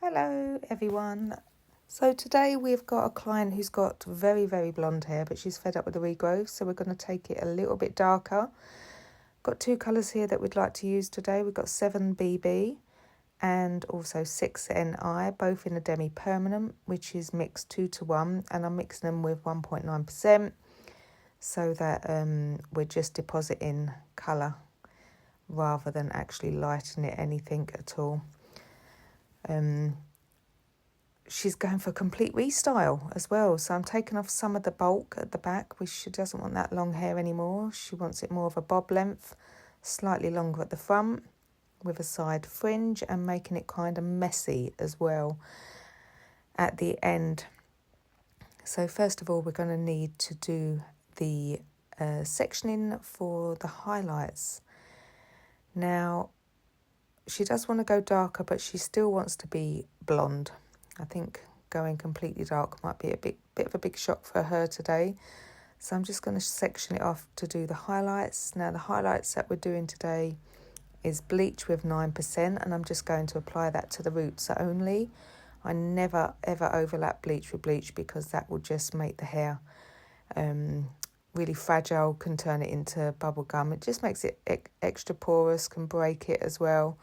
Hello everyone. So today we've got a client who's got very, very blonde hair, but she's fed up with the regrowth, so we're going to take it a little bit darker. Got two colours here that we'd like to use today. We've got 7BB and also 6NI, both in a demi-permanent, which is mixed 2:1, and I'm mixing them with 1.9% so that we're just depositing colour rather than actually lightening it anything at all. She's going for a complete restyle as well. So I'm taking off some of the bulk at the back, which she doesn't want that long hair anymore. She wants it more of a bob length, slightly longer at the front with a side fringe, and making it kind of messy as well at the end. So first of all, we're going to need to do the sectioning for the highlights. Now, she does want to go darker, but she still wants to be blonde. I think going completely dark might be a bit of a big shock for her today. So I'm just going to section it off to do the highlights. Now the highlights that we're doing today is bleach with 9%, and I'm just going to apply that to the roots only. I never ever overlap bleach with bleach because that will just make the hair really fragile, can turn it into bubble gum. It just makes it extra porous, can break it as well.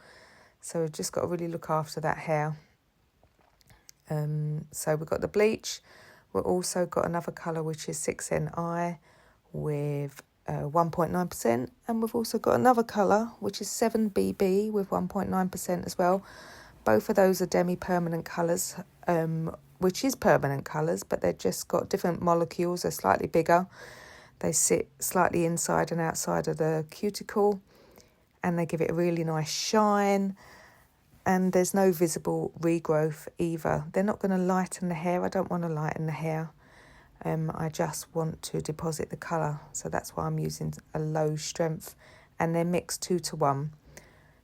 So we've just got to really look after that hair. So we've got the bleach. We've also got another colour which is 6NI with 1.9%, and we've also got another colour which is 7BB with 1.9% as well. Both of those are demi-permanent colours, which is permanent colours, but they've just got different molecules. They're slightly bigger. They sit slightly inside and outside of the cuticle, and they give it a really nice shine. And there's no visible regrowth either. They're not going to lighten the hair. I don't want to lighten the hair. I just want to deposit the colour. So that's why I'm using a low strength. And they're mixed 2:1.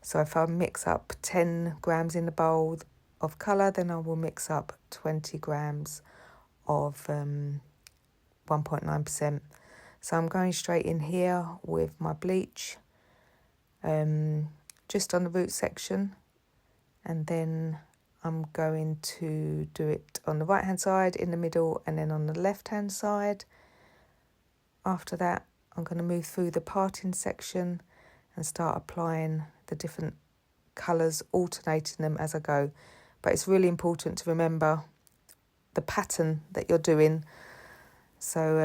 So if I mix up 10 grams in the bowl of colour, then I will mix up 20 grams of 1.9%. So I'm going straight in here with my bleach, just on the root section. And then I'm going to do it on the right hand side, in the middle, and then on the left hand side. After that, I'm going to move through the parting section and start applying the different colours, alternating them as I go. But it's really important to remember the pattern that you're doing. So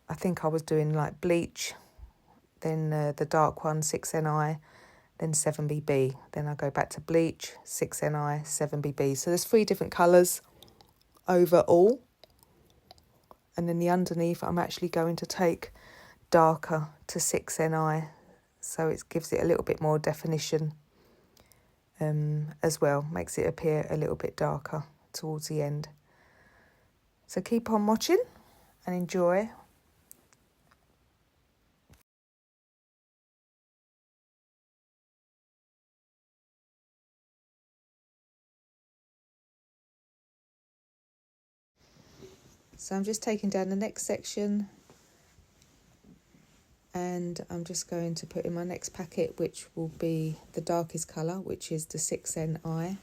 I think I was doing like bleach, then the dark one, 6NI, then 7BB. Then I go back to bleach, 6NI, 7BB. So there's 3 different colours overall. And then the underneath, I'm actually going to take darker to 6NI. So it gives it a little bit more definition as well. Makes it appear a little bit darker towards the end. So keep on watching and enjoy. So I'm just taking down the next section, and I'm just going to put in my next packet, which will be the darkest colour, which is the 6NI.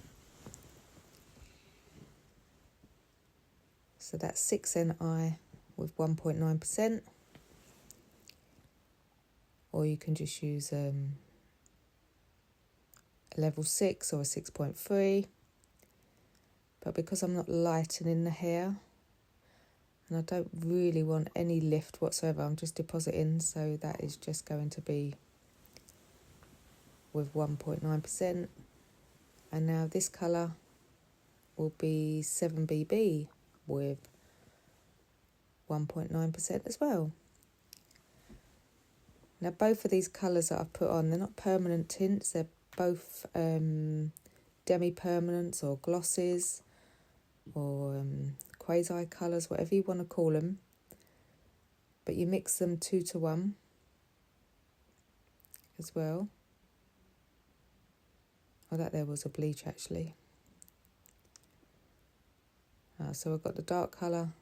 So that's 6NI with 1.9%. Or you can just use a level 6 or a 6.3. But because I'm not lightening the hair, and I don't really want any lift whatsoever, I'm just depositing, so that is just going to be with 1.9%. And now this colour will be 7BB with 1.9% as well. Now both of these colours that I've put on, they're not permanent tints, they're both demi-permanents or glosses or quasi colours, whatever you want to call them. But you mix them 2:1 as well. Oh, that there was a bleach actually. So I've got the dark colour,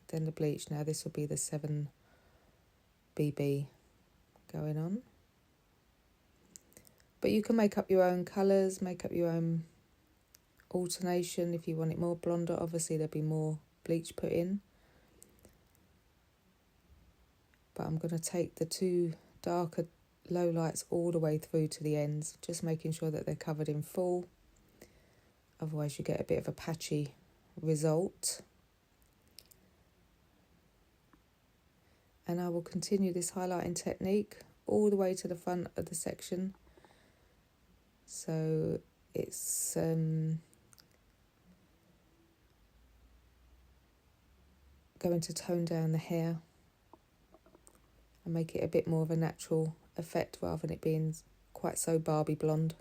then the bleach. Now this will be the 7BB going on. But you can make up your own colours, make up your own alternation. If you want it more blonder, obviously there'll be more bleach put in. But I'm going to take the two darker low lights all the way through to the ends, just making sure that they're covered in full. Otherwise you get a bit of a patchy result. And I will continue this highlighting technique all the way to the front of the section. So it's going to tone down the hair and make it a bit more of a natural effect rather than it being quite so Barbie blonde.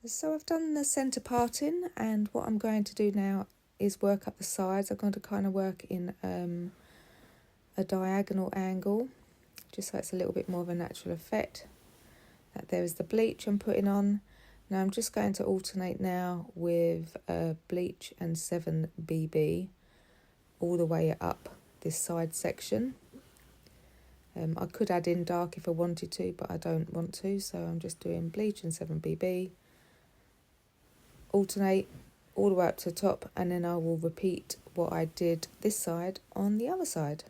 So I've done the centre parting, and what I'm going to do now is work up the sides. I'm going to kind of work in a diagonal angle, just so it's a little bit more of a natural effect. That there is the bleach I'm putting on. Now I'm just going to alternate now with bleach and 7BB all the way up this side section. I could add in dark if I wanted to, but I don't want to, so I'm just doing bleach and 7BB. Alternate all the way up to the top, and then I will repeat what I did this side on the other side.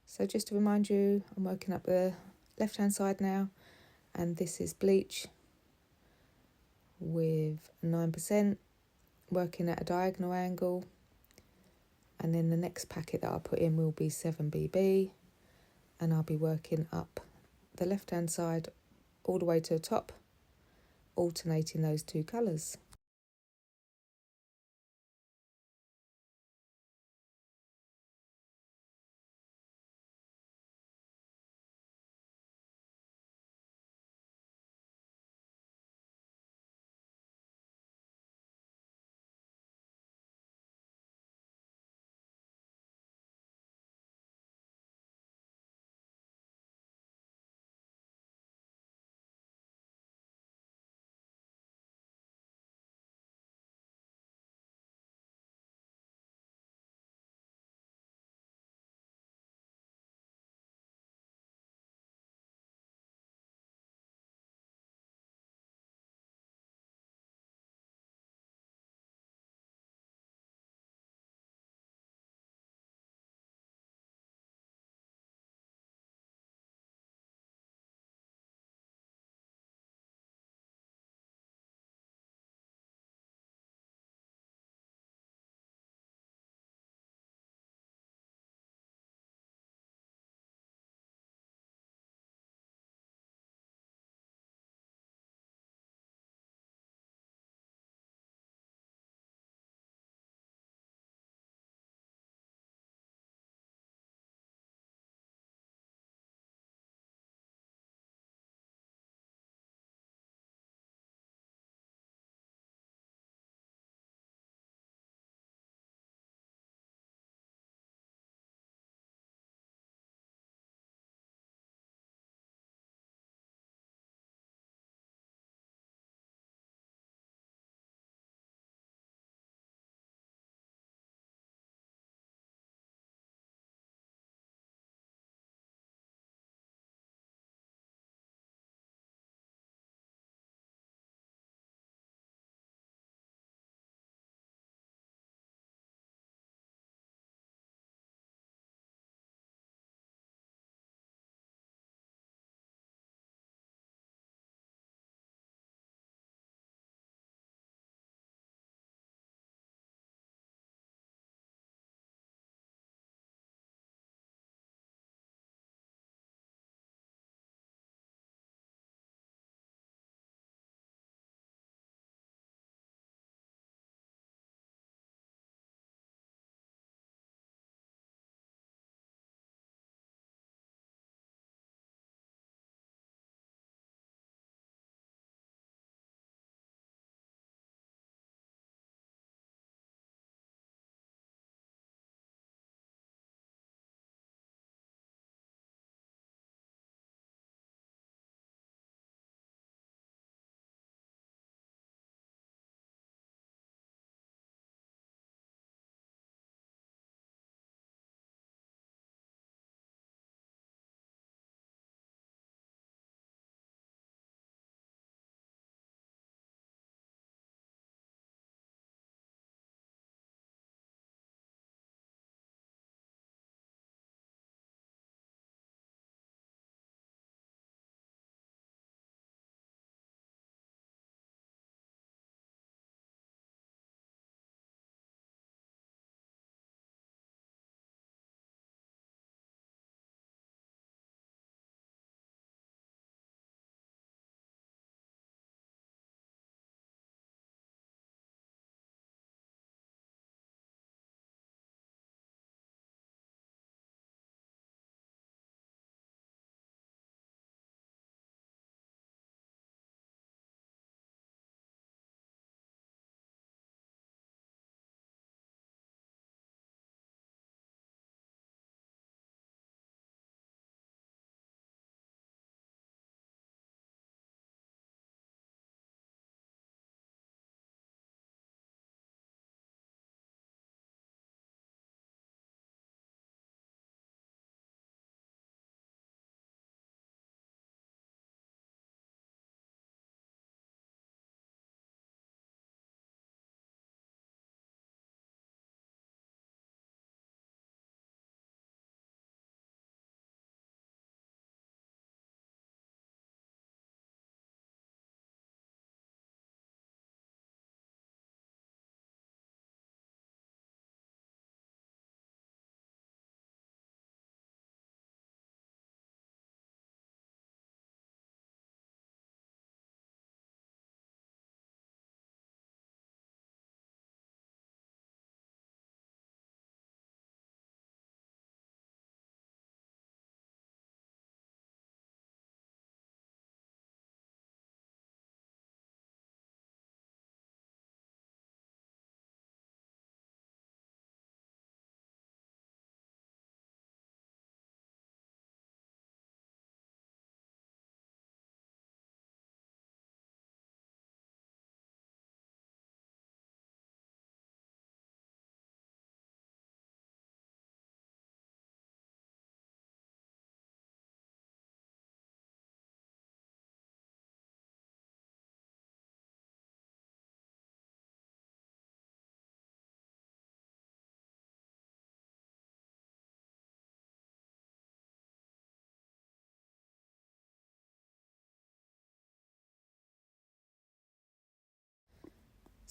So just to remind you, I'm working up the left hand side now, and this is bleach with 9%, working at a diagonal angle, and then the next packet that I'll put in will be 7BB, and I'll be working up the left hand side all the way to the top, alternating those two colours.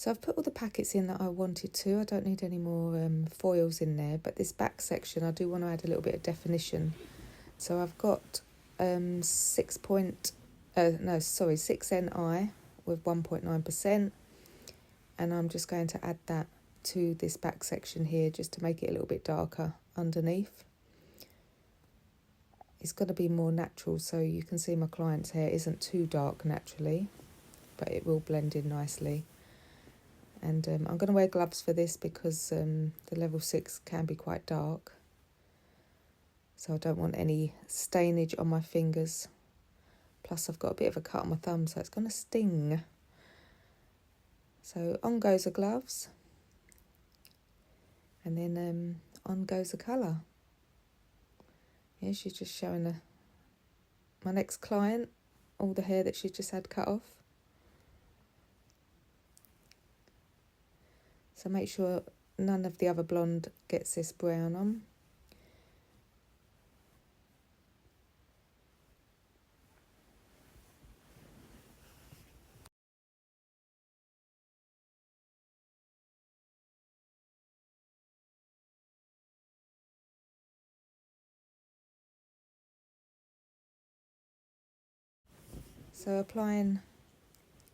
So I've put all the packets in that I wanted to. I don't need any more foils in there, but this back section I do want to add a little bit of definition. So I've got 6NI with 1.9%, and I'm just going to add that to this back section here just to make it a little bit darker underneath. It's got to be more natural, so you can see my client's hair isn't too dark naturally, but it will blend in nicely. And I'm going to wear gloves for this because the level 6 can be quite dark. So I don't want any stainage on my fingers. Plus I've got a bit of a cut on my thumb, so it's going to sting. So on goes the gloves. And then on goes the colour. Yeah, she's just showing my next client all the hair that she's just had cut off. So make sure none of the other blonde gets this brown on. So applying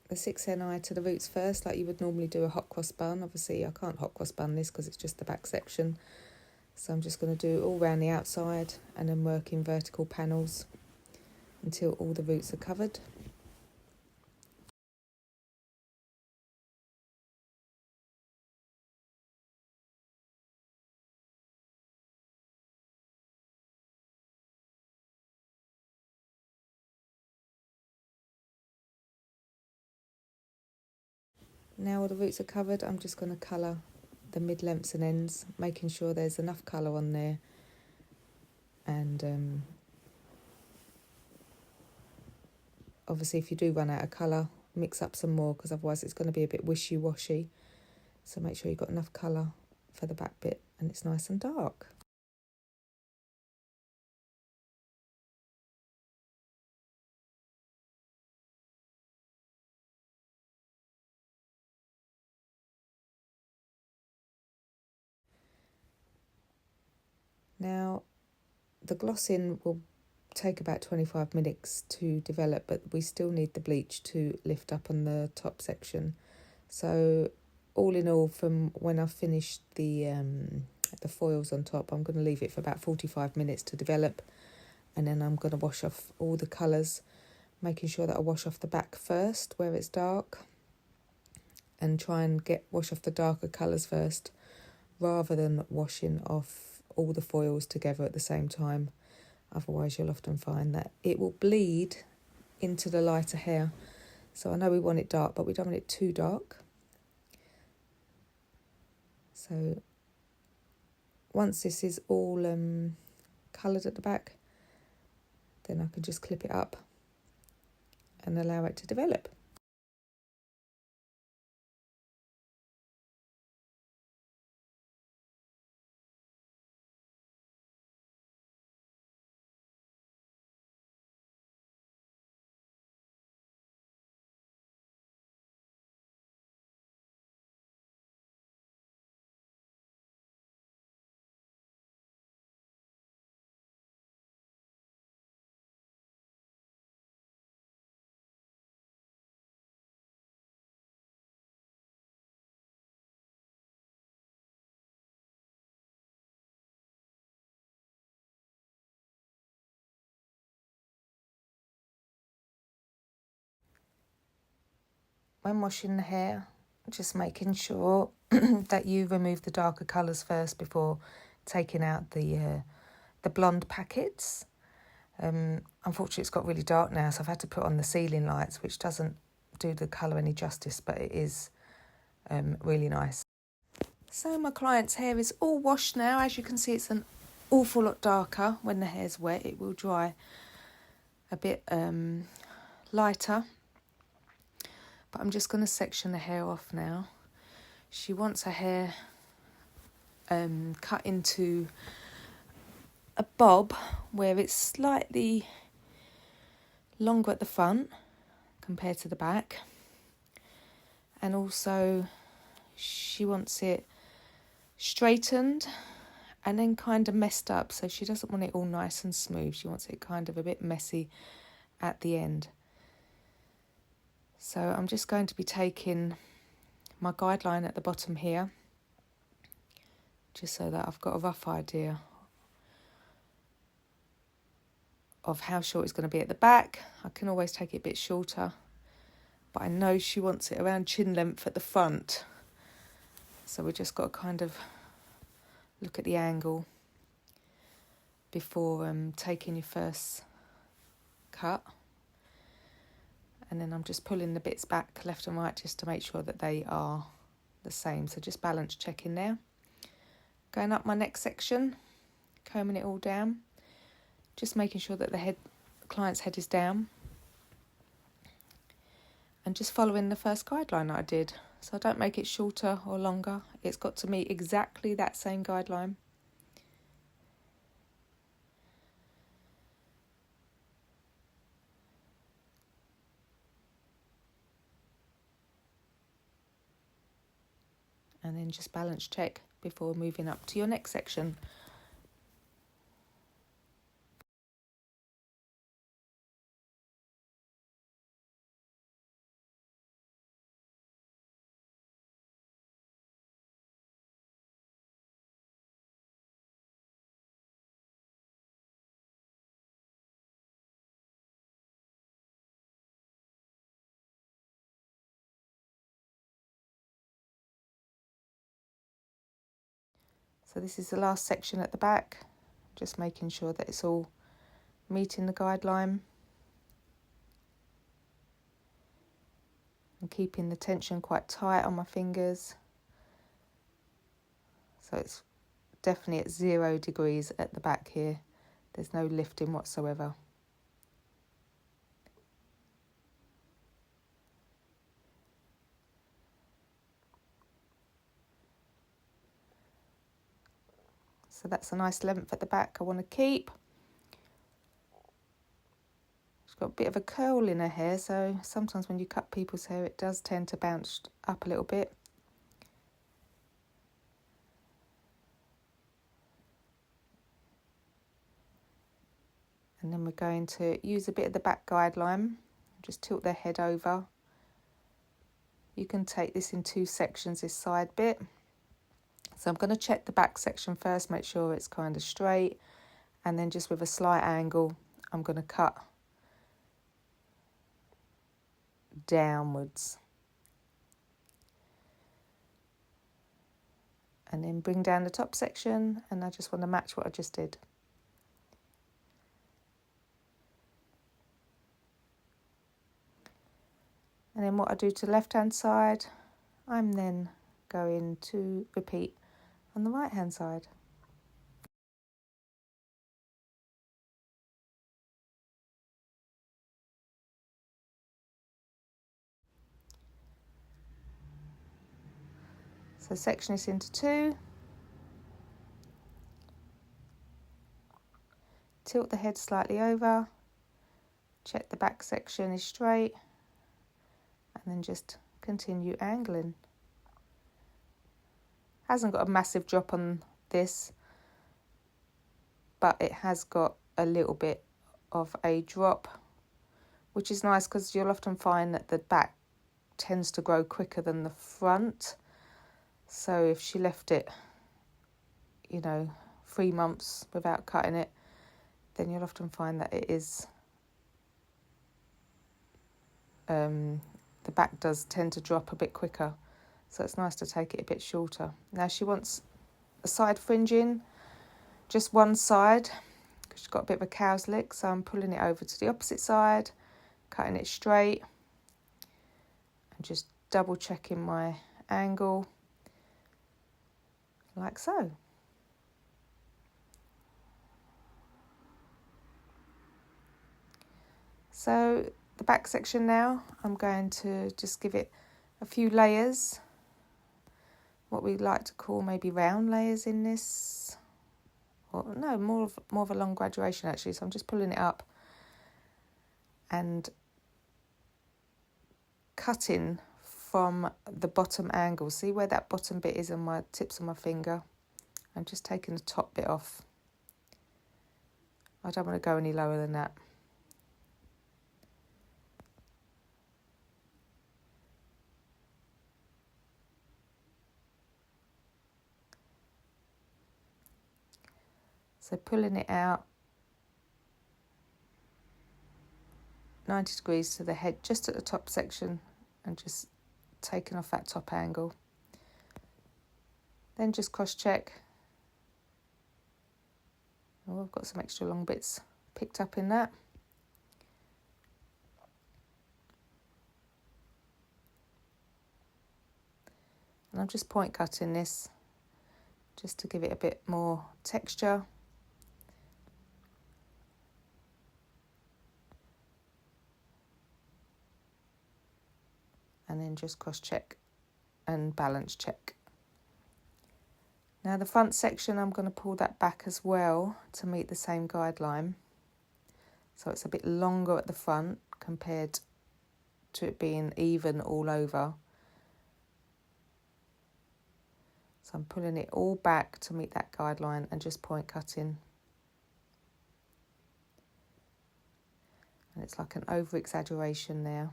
the 6NI to the roots first, like you would normally do a hot cross bun. Obviously I can't hot cross bun this because it's just the back section. So I'm just going to do all around the outside and then work in vertical panels until all the roots are covered. Now all the roots are covered, I'm just going to colour the mid-lengths and ends, making sure there's enough colour on there. And obviously if you do run out of colour, mix up some more because otherwise it's going to be a bit wishy-washy. So make sure you've got enough colour for the back bit and it's nice and dark. Now the glossing will take about 25 minutes to develop, but we still need the bleach to lift up on the top section. So all in all, from when I've finished the foils on top, I'm going to leave it for about 45 minutes to develop, and then I'm going to wash off all the colours, making sure that I wash off the back first where it's dark, and try and wash off the darker colours first rather than washing off all the foils together at the same time. Otherwise you'll often find that it will bleed into the lighter hair. So I know we want it dark, but we don't want it too dark. So once this is all coloured at the back, then I can just clip it up and allow it to develop. When washing the hair, just making sure that you remove the darker colours first before taking out the blonde packets. Unfortunately, it's got really dark now, so I've had to put on the ceiling lights, which doesn't do the colour any justice, but it is really nice. So my client's hair is all washed now. As you can see, it's an awful lot darker. When the hair's wet, it will dry a bit lighter. But I'm just going to section the hair off now. She wants her hair cut into a bob where it's slightly longer at the front compared to the back. And also she wants it straightened and then kind of messed up. So she doesn't want it all nice and smooth. She wants it kind of a bit messy at the end. So I'm just going to be taking my guideline at the bottom here, just so that I've got a rough idea of how short it's going to be at the back. I can always take it a bit shorter, but I know she wants it around chin length at the front. So we just got to kind of look at the angle before taking your first cut. And then I'm just pulling the bits back left and right just to make sure that they are the same. So just balance checking there. Going up my next section, combing it all down. Just making sure that the client's head is down. And just following the first guideline that I did. So I don't make it shorter or longer. It's got to meet exactly that same guideline. And then just balance check before moving up to your next section. So this is the last section at the back, just making sure that it's all meeting the guideline and keeping the tension quite tight on my fingers. So it's definitely at 0 degrees at the back here. There's no lifting whatsoever. So that's a nice length at the back I want to keep. She's got a bit of a curl in her hair, so sometimes when you cut people's hair it does tend to bounce up a little bit. And then we're going to use a bit of the back guideline, just tilt their head over. You can take this in 2 sections, this side bit. So I'm going to check the back section first, make sure it's kind of straight, and then just with a slight angle, I'm going to cut downwards. And then bring down the top section, and I just want to match what I just did. And then what I do to the left-hand side, I'm then going to repeat on the right-hand side. So section this into 2. Tilt the head slightly over. Check the back section is straight. And then just continue angling. Hasn't got a massive drop on this, but it has got a little bit of a drop, which is nice because you'll often find that the back tends to grow quicker than the front. So if she left it, 3 months without cutting it, then you'll often find that it is, the back does tend to drop a bit quicker. So it's nice to take it a bit shorter. Now she wants a side fringing, just one side, because she's got a bit of a cow's lick. So I'm pulling it over to the opposite side, cutting it straight, and just double checking my angle, like so. So the back section now, I'm going to just give it a few layers, what we like to call maybe round layers in this, or no, more of a long graduation actually. So I'm just pulling it up and cutting from the bottom angle. See where that bottom bit is on my tips of my finger? I'm just taking the top bit off. I don't want to go any lower than that. So pulling it out 90 degrees to the head, just at the top section, and just taking off that top angle. Then just cross check. Oh, I've got some extra long bits picked up in that. And I'm just point cutting this just to give it a bit more texture. And then just cross check and balance check. Now the front section, I'm going to pull that back as well to meet the same guideline. So it's a bit longer at the front compared to it being even all over. So I'm pulling it all back to meet that guideline and just point cutting. And it's like an over exaggeration there.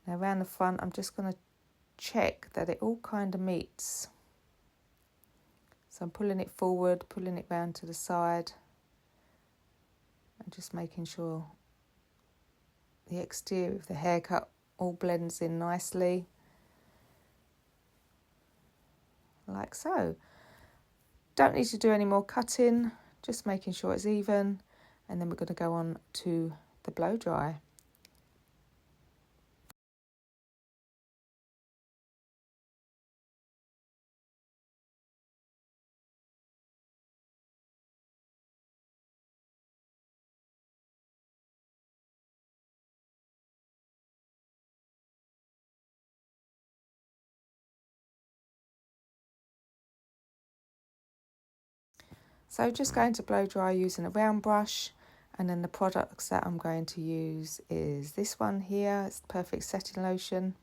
Now around the front, I'm just going to check that it all kind of meets. So I'm pulling it forward, pulling it round to the side, and just making sure the exterior of the haircut all blends in nicely, like so. Don't need to do any more cutting, just making sure it's even, and then we're going to go on to the blow dry. So just going to blow dry using a round brush, and then the products that I'm going to use is this one here. It's Perfect Setting Lotion.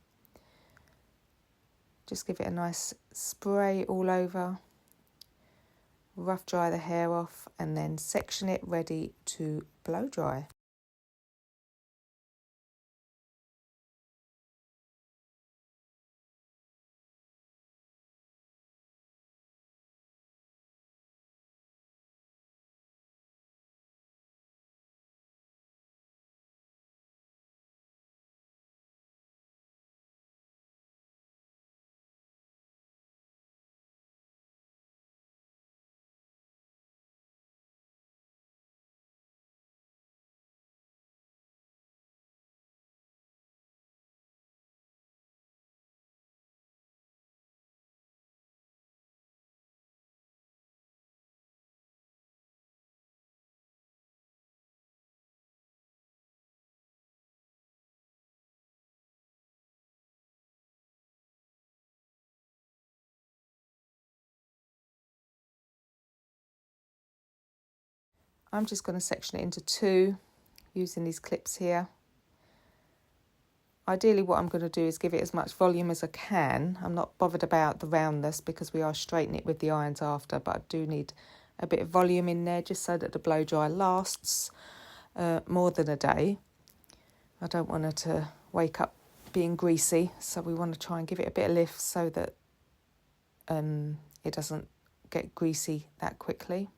Just give it a nice spray all over, rough dry the hair off, and then section it ready to blow dry. I'm just going to section it into two using these clips here. Ideally what I'm going to do is give it as much volume as I can. I'm not bothered about the roundness because we are straightening it with the irons after, but I do need a bit of volume in there just so that the blow dry lasts more than a day. I don't want her to wake up being greasy, so we want to try and give it a bit of lift so that it doesn't get greasy that quickly.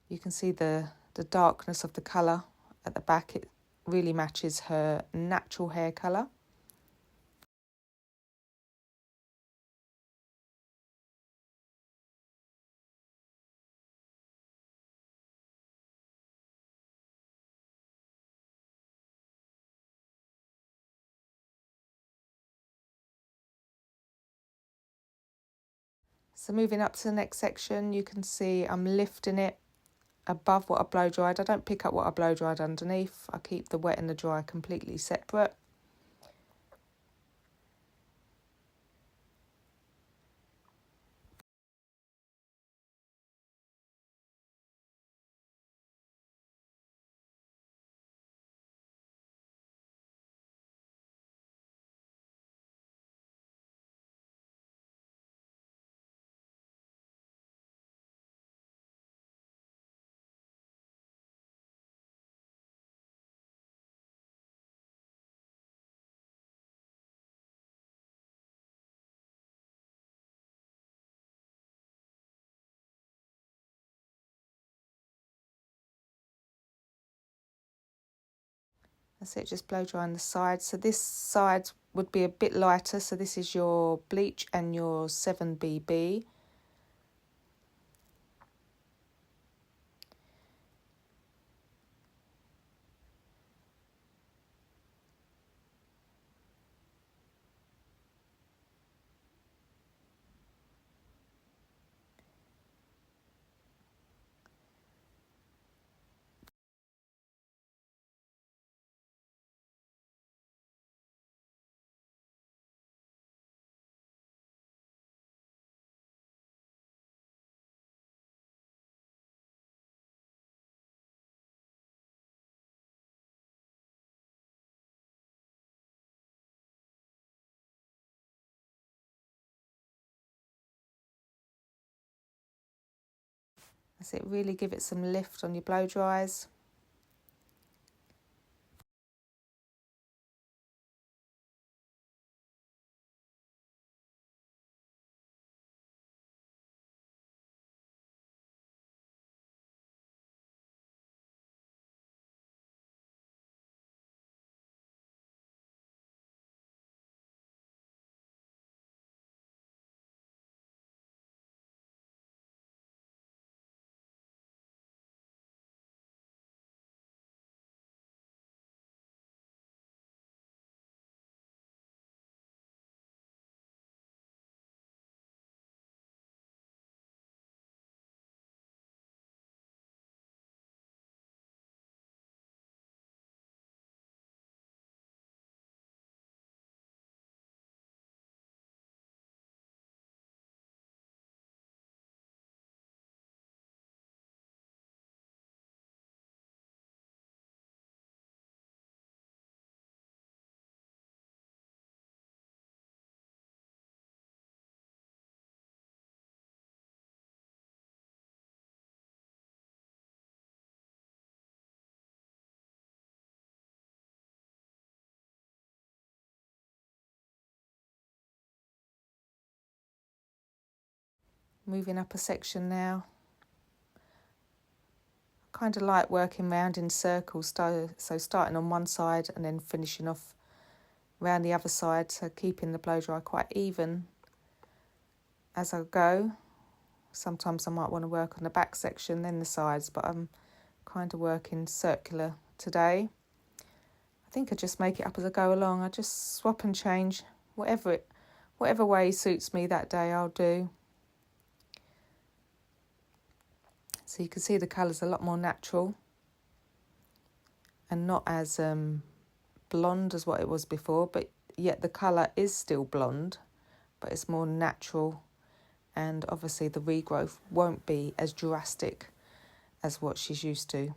You can see the darkness of the colour at the back. It really matches her natural hair colour. So moving up to the next section, you can see I'm lifting it above what I blow dried. I don't pick up what I blow dried underneath. I keep the wet and the dry completely separate. That's it, just blow drying the sides. So this side would be a bit lighter. So this is your bleach and your 7BB. That's it, really give it some lift on your blow dries. Moving up a section now. Kind of like working round in circles, so starting on one side and then finishing off round the other side, so keeping the blow dry quite even as I go. Sometimes I might want to work on the back section, then the sides, but I'm kind of working circular today. I think I just make it up as I go along. I just swap and change, whatever way suits me that day I'll do. So you can see the colour's a lot more natural and not as blonde as what it was before, but yet the colour is still blonde, but it's more natural, and obviously the regrowth won't be as drastic as what she's used to.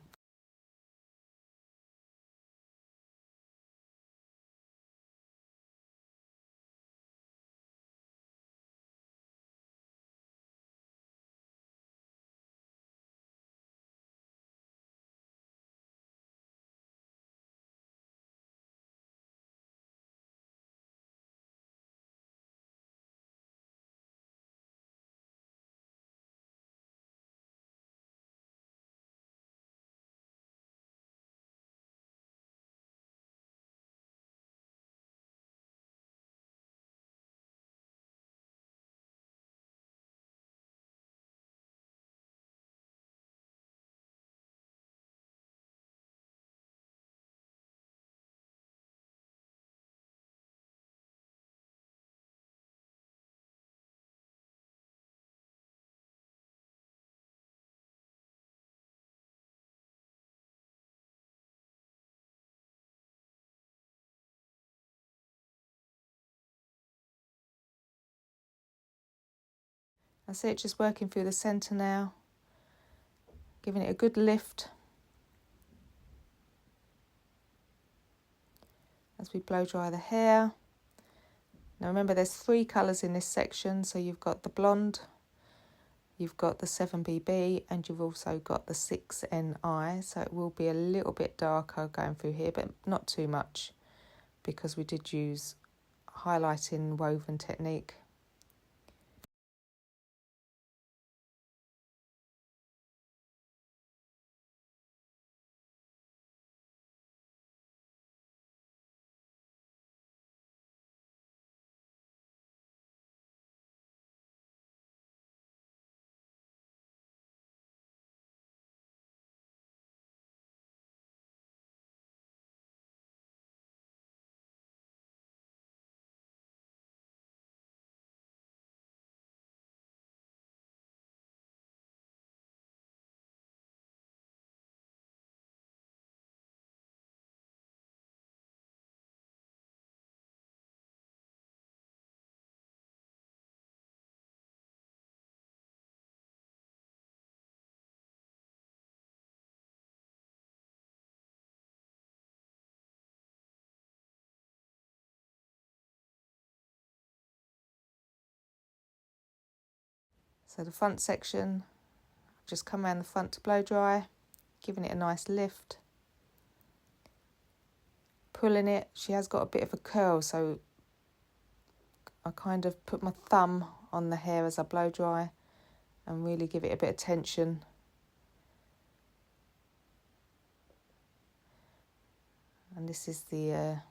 That's it, just working through the centre now, giving it a good lift as we blow dry the hair. Now remember, there's 3 colours in this section, so you've got the blonde, you've got the 7BB, and you've also got the 6NI, so it will be a little bit darker going through here, but not too much, because we did use highlighting woven technique. So the front section, just come around the front to blow dry, giving it a nice lift. Pulling it, she has got a bit of a curl, so I kind of put my thumb on the hair as I blow dry and really give it a bit of tension. And this is the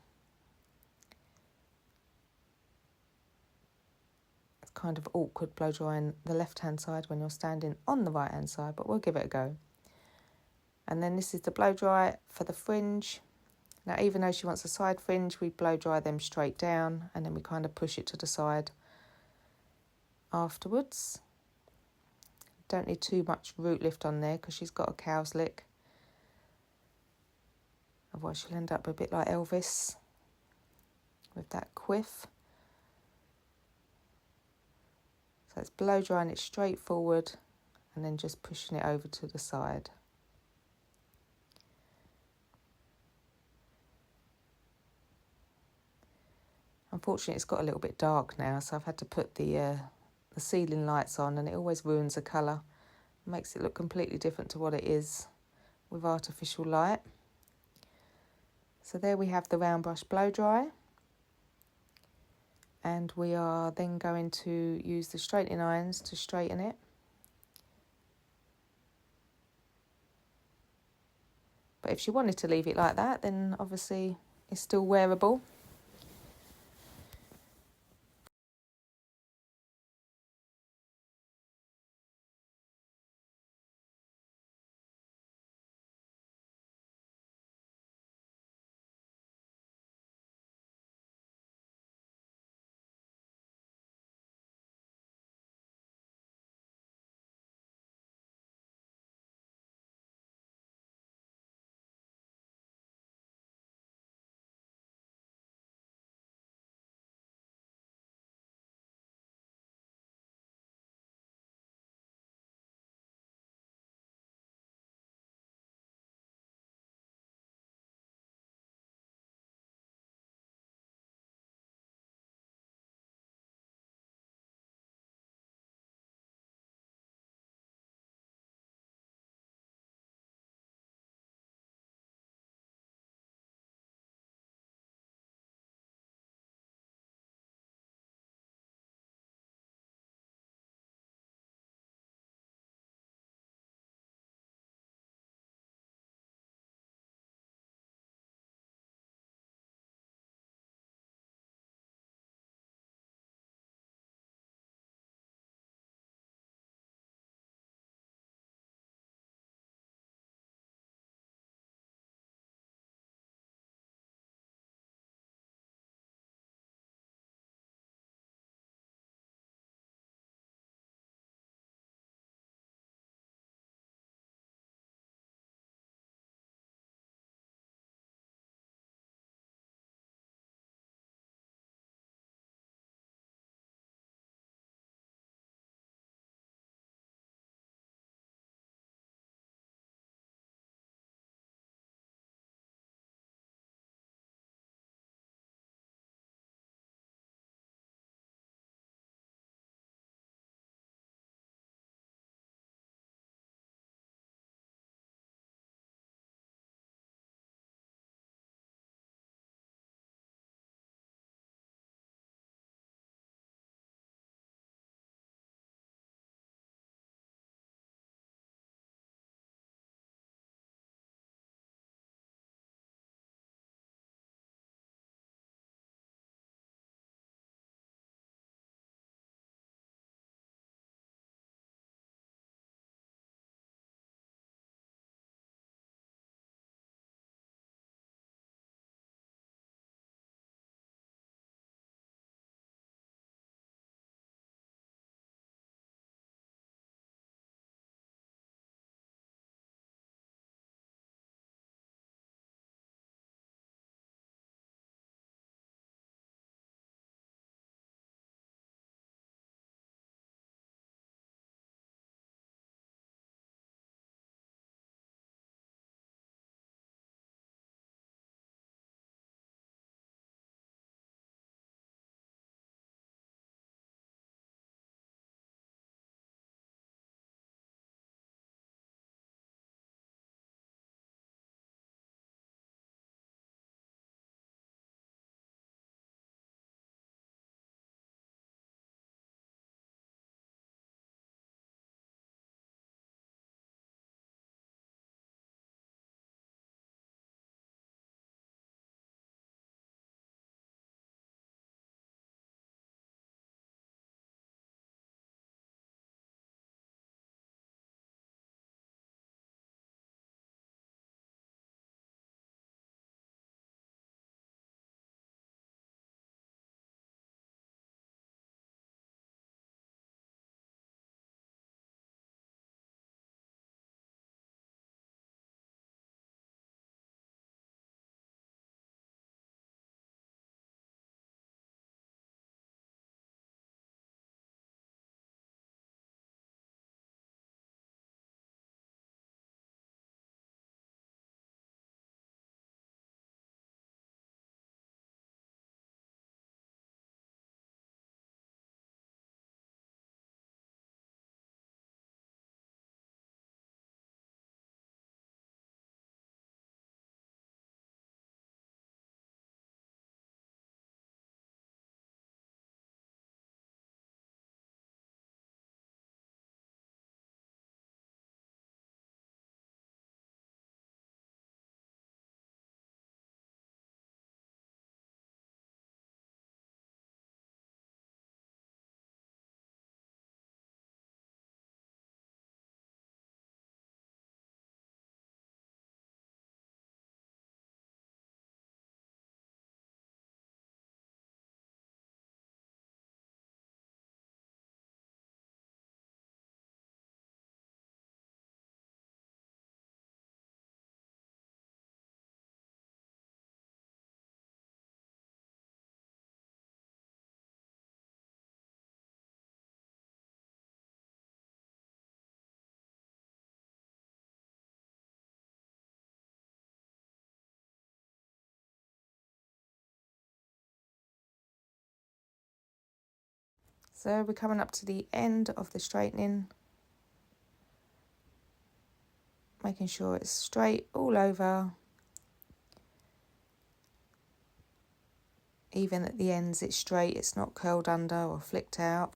kind of awkward blow drying the left hand side when you're standing on the right hand side, but we'll give it a go. And then this is the blow dry for the fringe. Now, even though she wants a side fringe, we blow dry them straight down and then we kind of push it to the side afterwards. Don't need too much root lift on there because she's got a cow's lick. Otherwise she'll end up a bit like Elvis with that quiff. So it's blow drying it straight forward and then just pushing it over to the side. Unfortunately, it's got a little bit dark now, so I've had to put the ceiling lights on, and it always ruins the colour. It makes it look completely different to what it is with artificial light. So there we have the round brush blow dry. And we are then going to use the straightening irons to straighten it. But if she wanted to leave it like that, then obviously it's still wearable. So we're coming up to the end of the straightening, making sure it's straight all over. Even at the ends it's straight, it's not curled under or flicked out.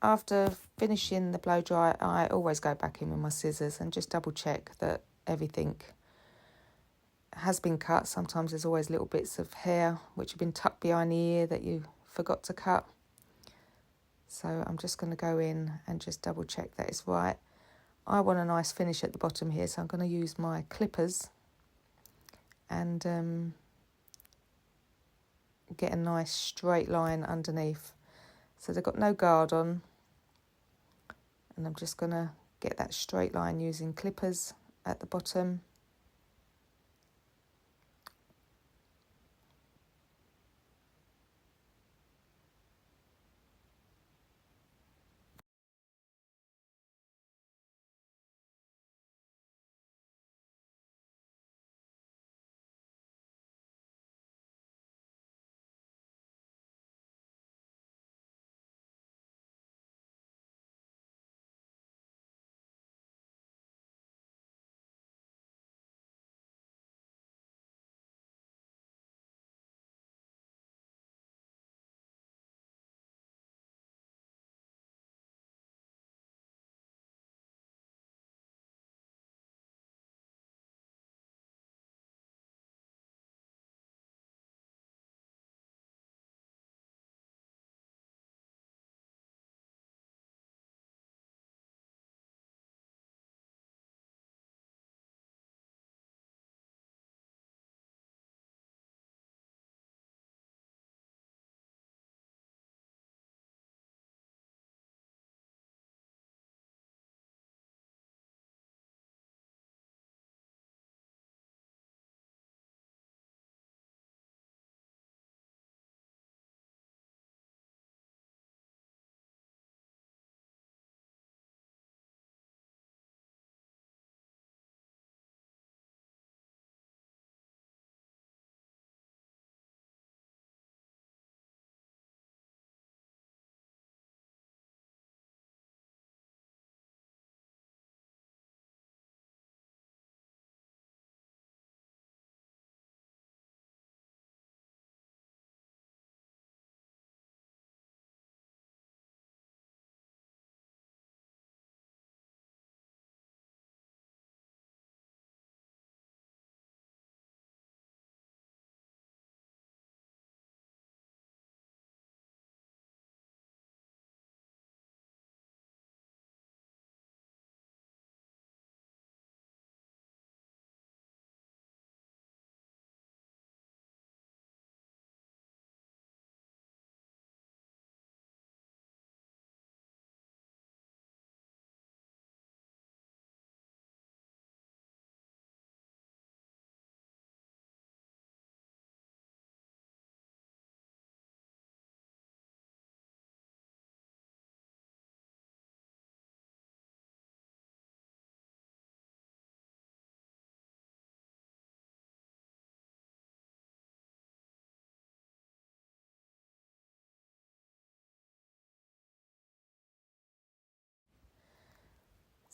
After finishing the blow dry, I always go back in with my scissors and just double check that everything has been cut. Sometimes there's always little bits of hair which have been tucked behind the ear that you forgot to cut. So I'm just going to go in and just double check that it's right. I want a nice finish at the bottom here, so I'm going to use my clippers and get a nice straight line underneath. So they've got no guard on, and I'm just going to get that straight line using clippers at the bottom.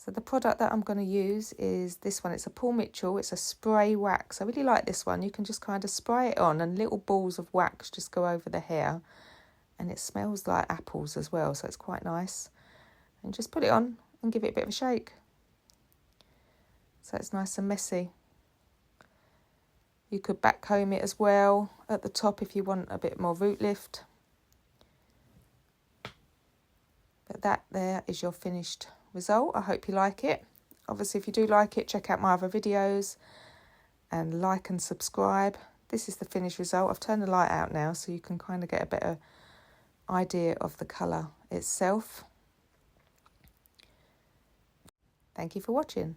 So the product that I'm going to use is this one. It's a Paul Mitchell. It's a spray wax. I really like this one. You can just kind of spray it on and little balls of wax just go over the hair. And it smells like apples as well, so it's quite nice. And just put it on and give it a bit of a shake. So it's nice and messy. You could back comb it as well at the top if you want a bit more root lift. But that there is your finished result. I hope you like it. Obviously, if you do like it, check out my other videos and like and subscribe. This is the finished result. I've turned the light out now so you can kind of get a better idea of the colour itself. Thank you for watching.